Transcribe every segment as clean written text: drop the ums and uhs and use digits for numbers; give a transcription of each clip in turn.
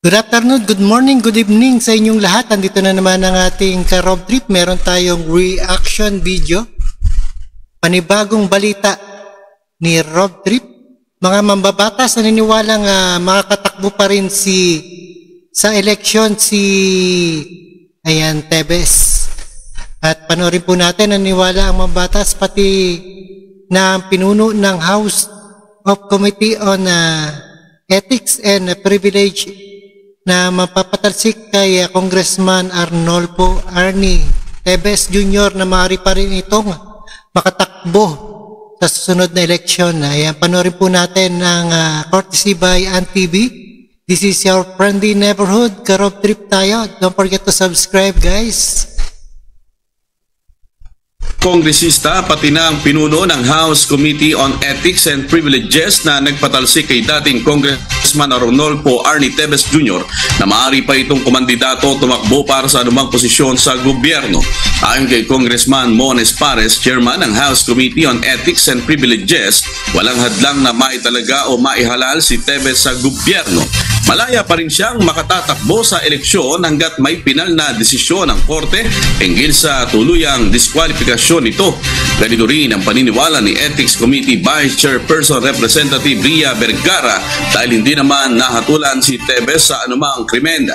Good afternoon, good morning, good evening sa inyong lahat. Andito na naman ang ating ka-Rob Trip. Meron tayong reaction video. Panibagong balita ni Rob Trip. Mga mambabatas naniniwalang makakatakbo pa rin sa eleksyon si Tebes. At panoorin po natin, naniniwala ang mambabatas pati na pinuno ng House of Committee on Ethics and Privilege na mapapatalsik kay Congressman Arnolfo Arnie Tebes Jr. na maaari pa rin itong makatakbo sa susunod na eleksyon. Ayan, panoorin po natin ang courtesy by ANTV. This is your friendly neighborhood, ka-Rob Trip tayo. Don't forget to subscribe, guys. Kongresista pati na ang pinuno ng House Committee on Ethics and Privileges na nagpatalsik kay dating Congressman Arnolfo Arnie Tebes Jr. na maaari pa itong kumandidato tumakbo para sa anumang posisyon sa gobyerno. Ayon kay Congressman Mones Pares, chairman ng House Committee on Ethics and Privileges, walang hadlang na maitalaga o maihalal si Tebes sa gobyerno. Malaya pa rin siyang makatatakbo sa eleksyon hanggat may pinal na desisyon ng korte hinggil sa tuluyang diskwalifikasyon nito. Ganito rin ang paniniwala ni Ethics Committee Vice Chairperson Representative Ria Vergara dahil hindi naman nahatulan si Tebes sa anumang krimen.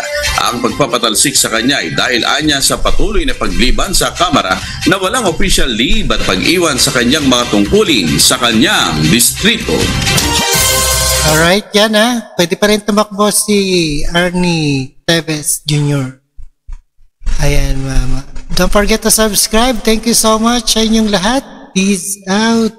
Ang pagpapatalsik sa kanya ay dahil anya sa patuloy na pagliban sa Kamara na walang official leave at pag-iwan sa kanyang mga tungkulin sa kanyang distrito. Alright, yan pwede pa rin tumakbo si Arnie Tebes Jr. Ayan, mama. Don't forget to subscribe. Thank you so much sa inyong lahat. Peace out.